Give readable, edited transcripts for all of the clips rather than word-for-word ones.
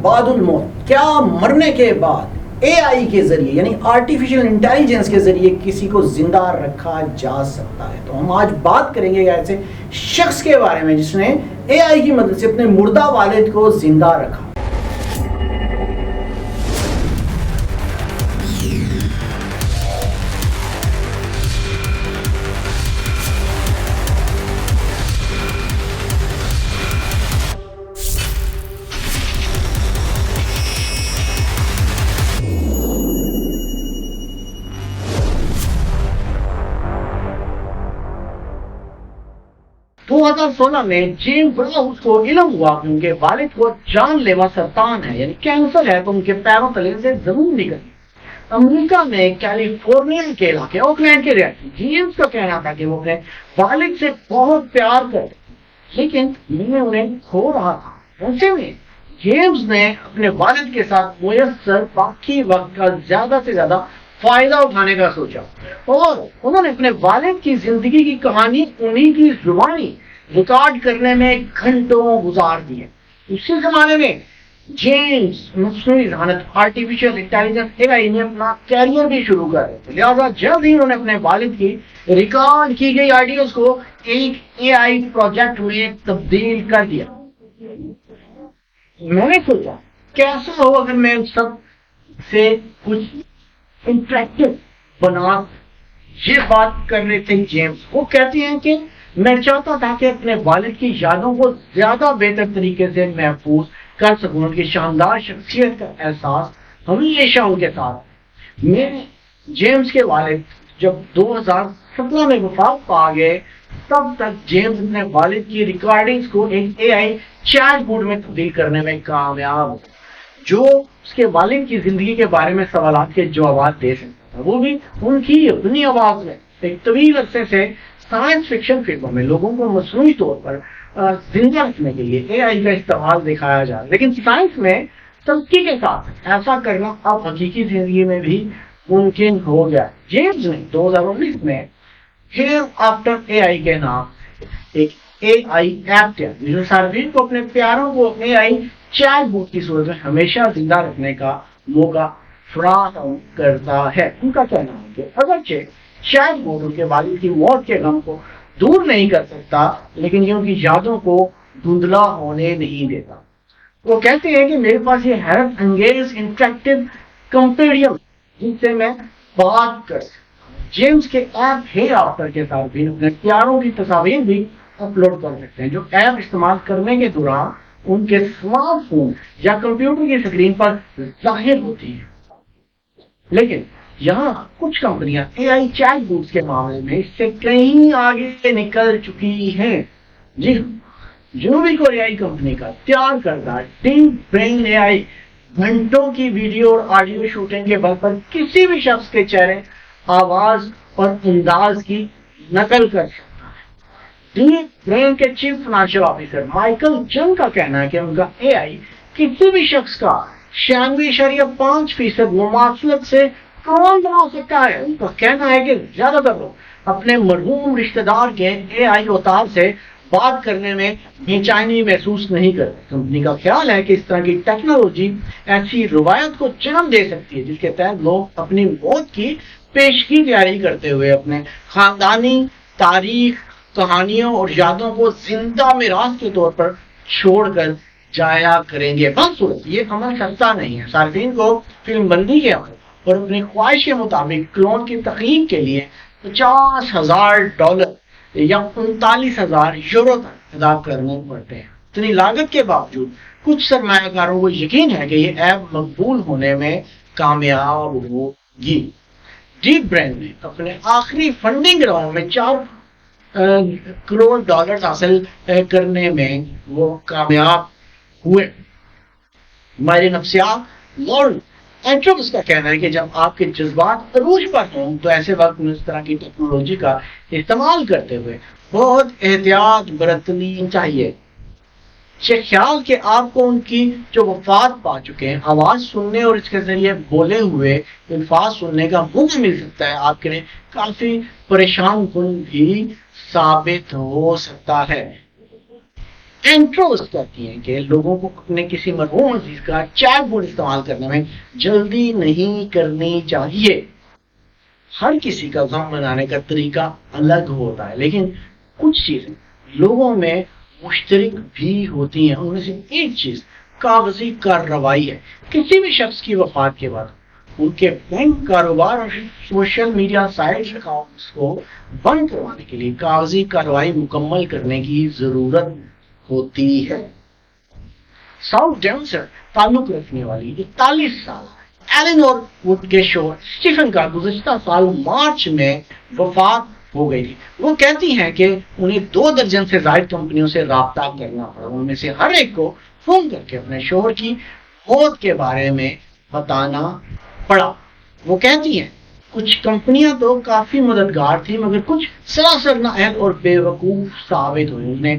بعد الموت، کیا مرنے کے بعد اے آئی کے ذریعے یعنی آرٹیفیشل انٹیلیجنس کے ذریعے کسی کو زندہ رکھا جا سکتا ہے؟ تو ہم آج بات کریں گے ایسے شخص کے بارے میں جس نے اے آئی کی مدد سے اپنے مردہ والد کو زندہ رکھا۔ 2016 میں جیمز براؤز کو علم ہوا کہ ان کے والد کو جان لیوا سرطان ہے یعنی کینسر ہے، تو ان کے پیروں تلے سے زمین نکلی۔ امریکہ میں کیلیفورنیا کے علاقے اوکلینڈ کے رہتے جیمز کا کہنا تھا کہ وہ اپنے والد سے بہت پیار کرتے، لیکن میں انہیں کھو رہا تھا۔ ایسے میں جیمز نے اپنے والد کے ساتھ میسر باقی وقت کا زیادہ سے زیادہ فائدہ اٹھانے کا سوچا، اور انہوں نے اپنے والد کی زندگی کی کہانی انہی کی زبانی ریکارڈ کرنے میں گھنٹوں گزار دیے۔ اسی زمانے میں جیمز مصنوعی ذہانت آرٹیفیشل انٹیلیجنس اے آئی میں اپنا کیریئر بھی شروع کر رہے تھے، لہٰذا جلد ہی انہوں نے اپنے والد کی ریکارڈ کی گئی آئیڈیاز کو ایک اے آئی پروجیکٹ میں تبدیل کر دیا۔ میں نے سوچا کیسا ہو اگر میں سب سے کچھ انٹریکٹیو بنا۔ یہ بات کر رہے تھے جیمز، وہ کہتے ہیں کہ میں چاہتا تھا کہ اپنے والد کی یادوں کو زیادہ بہتر طریقے سے محفوظ کر سکوں، ان کی شاندار شخصیت کا احساس ہمیشہ ان کے ساتھ۔ میں جیمز کے والد جب 2017 میں وفات پا گئے، تب تک جیمز اپنے والد کی ریکارڈنگز کو ایک اے آئی چیٹ بوٹ میں تبدیل کرنے میں کامیاب ہو، جو اس کے والد کی زندگی کے بارے میں سوالات کے جوابات دے سکتا تھا، وہ بھی ان کی اپنی آواز میں۔ ایک طویل عرصے سے سائنس فکشن فلموں میں لوگوں کو مصنوعی طور پر زندہ رکھنے کے لیے اے آئی کا استعمال دکھایا جا رہا ہے، لیکن سائنس میں ترقی کے ساتھ ایسا کرنا اب حقیقی زندگی میں بھی ممکن ہو گیا۔ جیمز نے 2019 میں ہیئر آفٹر اے آئی کے نام ایک اے آئی ایپ دیا، جو صارفین کو اپنے پیاروں کو اے آئی چیٹ بوٹ کی صورت میں ہمیشہ زندہ رکھنے کا موقع فراہم کرتا ہے۔ ان کا کہنا ہے کہ اگرچہ چیٹ بوٹ ان کے والد کی موت کے غم کو دور نہیں کر سکتا، لیکن یہ ان کی یادوں کو دھندلا ہونے نہیں دیتا۔ وہ کہتے ہیں کہ میرے پاس یہ حیرت انگیز انٹریکٹیو کمپیڈیم جن سے میں بات کر سکتا ہوں۔ جیمز کے ایپ ہیئر آفٹر کے ساتھ بھی اپنے پیاروں کی تصاویر بھی اپلوڈ کر سکتے ہیں، جو ایپ استعمال کرنے کے دوران ان کے اسمارٹ فون یا کمپیوٹر کی اسکرین پر ظاہر ہوتی ہے۔ لیکن یہاں کچھ کمپنیاں اے آئی چیٹ بوٹس کے معاملے میں اس سے کہیں آگے نکل چکی ہیں۔ جی ہاں، جنوبی کوریائی کمپنی کا تیار کردہ ڈیپ برین اے آئی گھنٹوں کی ویڈیو اور آڈیو شوٹنگ کے بل پر کسی بھی شخص کے چہرے، آواز اور انداز کی نقل کر سکتا ہے۔ ڈیپ برین کے چیف فائنانشل آفیسر مائیکل چنگ کا کہنا ہے کہ ان کا اے آئی کسی بھی شخص کا 96.5% مماثلت سے کلون بنا سکتا ہے۔ ان کا کہنا ہے کہ زیادہ تر لوگ اپنے مرحوم رشتہ دار کے اے آئی اوتار سے بات کرنے میں بے چینی محسوس نہیں کرتے۔ کمپنی کا خیال ہے کہ اس طرح کی ٹیکنالوجی ایسی روایت کو جنم دے سکتی ہے جس کے تحت لوگ اپنی موت کی پیشگی تیاری کرتے ہوئے اپنے خاندانی تاریخ، کہانیوں اور یادوں کو زندہ میراث کے طور پر چھوڑ کر جایا کریں گے۔ بہرصورت یہ عمل سستا نہیں ہے۔ صارفین کو فلم بندی کے عمل اور اپنی خواہش کے مطابق کلون کی تخلیق کے لیے $50,000 یا 39,000 یورو تک ادا کرنے پڑتے ہیں۔ اتنی لاگت کے باوجود کچھ سرمایہ کاروں کو یقین ہے کہ یہ ایپ مقبول ہونے میں کامیاب ہوگی۔ ڈیپ برین نے اپنے آخری فنڈنگ راؤنڈ میں $4 کروڑ حاصل کرنے میں وہ کامیاب ہوئے۔ ہمارے نفسیات لارن اینٹروپس کا کہنا ہے کہ جب آپ کے جذبات عروج پر ہوں تو ایسے وقت میں اس طرح کی ٹیکنالوجی کا استعمال کرتے ہوئے بہت احتیاط برتنی چاہیے۔ یہ خیال کہ آپ کو ان کی جو وفات پا چکے ہیں آواز سننے اور اس کے ذریعے بولے ہوئے الفاظ سننے کا موقع مل سکتا ہے، آپ کے لیے کافی پریشان کن بھی ثابت ہو سکتا ہے۔ انٹروس کرتی ہیں کہ لوگوں کو اپنے کسی مرحوم عزیز کا چیٹ بوٹ استعمال کرنے میں جلدی نہیں کرنی چاہیے. ہر کسی کا غم منانے کا طریقہ الگ ہوتا ہے، لیکن کچھ چیزیں لوگوں میں مشترک بھی ہوتی ہیں. ان میں سے ایک چیز کاغذی کارروائی ہے. کسی بھی شخص کی وفات کے بعد ان کے بینک، کاروبار اور سوشل میڈیا سائٹ اکاؤنٹس کو بند کروانے کے لیے کاغذی کارروائی مکمل کرنے کی ضرورت ہوتی ہے. ساؤتھ ڈین سے تعلق رکھنے والی 41 سال ایلینور وڈ کے شوہر اسٹیفن کا گزشتہ سال مارچ میں وفات ہو گئی تھی. وہ کہتی ہیں کہ انہیں 2 درجن سے زائد کمپنیوں سے رابطہ کرنا پڑا. ان میں سے ہر ایک کو فون کر کے اپنے شوہر کی موت کے بارے میں بتانا پڑا. وہ کہتی ہیں کچھ کمپنیاں تو کافی مددگار تھی، مگر کچھ سراسر نااہل اور بے وقوف ثابت ہوئی. انہوں نے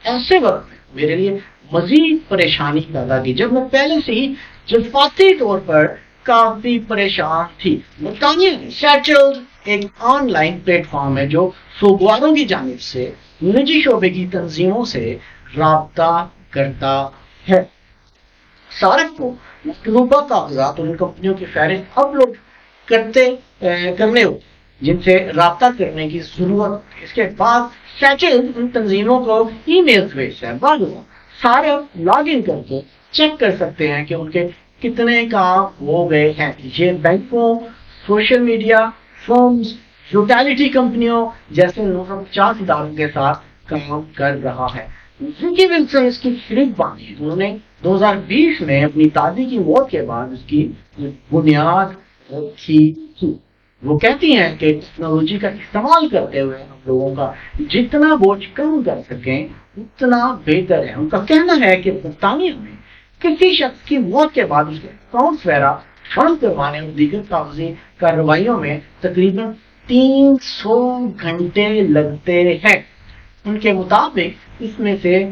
ایسے وقت میں میرے لیے مزید پریشانی پیدا کی جب میں پہلے سے ہی جذباتی طور پر کافی پریشان تھی. برطانیہ میں سیٹلڈ ایک آن لائن پلیٹ فارم ہے جو سوگواروں کی جانب سے نجی شعبے کی تنظیموں سے رابطہ کرتا ہے. صارف کو مطلوبہ کاغذات اور ان کمپنیوں کی فہرست اپلوڈ کرنے ہو جن سے رابطہ کرنے کی ضرورت. اس کے بعد سیٹلڈ ان تنظیموں کو ای میل بھیجتا ہے. بعد صارف لاگ ان کر کے چیک کر سکتے ہیں کہ ان کے کتنے کام ہو گئے ہیں. یہ بینکوں، سوشل میڈیا فرمز، یوٹیلیٹی کمپنیوں جیسے 950 اداروں کے ساتھ کام کر رہا ہے. وکی ولسن اس کی شریک بانی ہے. انہوں نے 2020 میں اپنی دادی کی موت کے بعد اس کی بنیاد رکھی تھی. وہ کہتی ہیں کہ ٹیکنالوجی کا استعمال کرتے ہوئے ہم لوگوں کا جتنا بوجھ کم کر سکیں اتنا بہتر ہے. ان کا کہنا ہے کہ برطانیہ میں کسی شخص کی موت کے بعد اس کے اکاؤنٹس وغیرہ بند کروانے اور دیگر کاغذی کارروائیوں میں تقریباً 300 گھنٹے لگتے ہیں. ان کے مطابق اس میں سے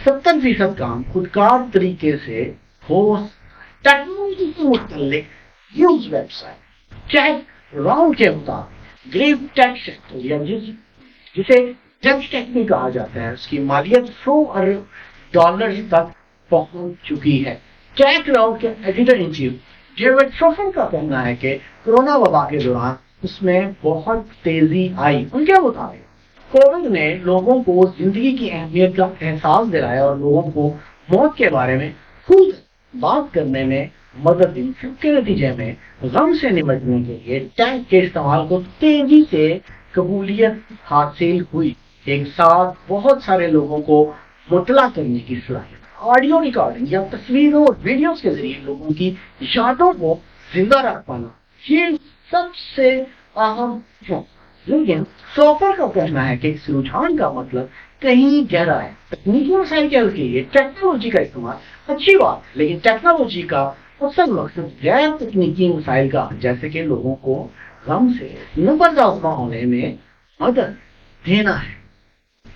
70% کام خودکار طریقے سے ہو. ٹیکنالوجی سے متعلق نیوز ویب سائٹ چیک راؤنڈ کے مطابق گریو ٹیک سیکٹر یا جسے ٹیک ٹیک کہا جاتا ہے اس کی مالیت $100 ارب تک پہنچ چکی ہے. ٹیک راؤنڈ کے ایڈیٹر ان چیف ڈیوڈ شوفن کا کہنا ہے کہ کورونا وبا کے دوران اس میں بہت تیزی آئی. ان کے مطابق کووڈ نے لوگوں کو زندگی کی اہمیت کا احساس دلایا اور لوگوں کو موت کے بارے میں خود بات کرنے میں مدد دی. اس کے نتیجے میں غم سے نمٹنے کے لیے ٹیک کے استعمال کو تیزی سے قبولیت حاصل ہوئی. ایک ساتھ بہت سارے لوگوں کو مطلع کرنے کی صلاحیت، آڈیو ریکارڈنگ یا تصویروں اور ویڈیوز کے ذریعے لوگوں کی یادوں کو زندہ رکھ پانا یہ سب سے اہم ہے. لیکن سوفر کا کہنا ہے کہ اس رجحان کا مطلب کہیں گہرا ہے. تکنیکی مسائل کے حل کے لیے ٹیکنالوجی کا استعمال اچھی بات ہے، لیکن ٹیکنالوجی کا اصل مقصد غیر تکنیکی مسائل کا جیسے کہ لوگوں کو غم سے نبردآزما ہونے میں مدد دینا ہے.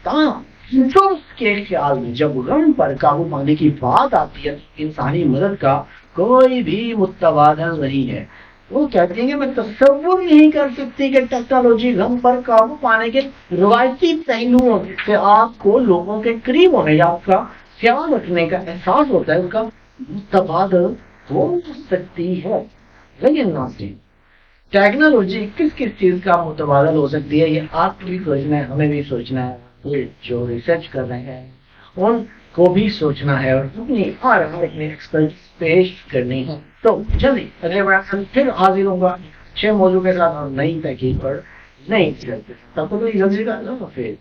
تاہم کے خیال میں جب غم پر قابو پانے کی بات آتی ہے انسانی مدد کا کوئی بھی متبادل نہیں ہے. وہ کہتے ہیں کہ میں تصور نہیں کر سکتی کہ ٹیکنالوجی غم پر قابو پانے کے روایتی پہلوؤں سے آپ کو لوگوں کے قریب ہونے یا آپ کا خیال رکھنے کا احساس ہوتا ہے ان کا متبادل ہو سکتی ہے. لیکن ناظرین ٹیکنالوجی کس کس چیز کا متبادل ہو سکتی ہے یہ آپ کو بھی سوچنا ہے، ہمیں بھی سوچنا ہے. جو ریسرچ کر رہے ہیں ان کو بھی سوچنا ہے اور اپنی اپنے ایکسپرٹس پیش کرنی ہے. تو جلدی اگلے بار پھر حاضر ہوں گا 6 موضوع کے ساتھ اور نئی تحقیق پر نئی چیزیں. تب تک جلدی کا اللہ حافظ.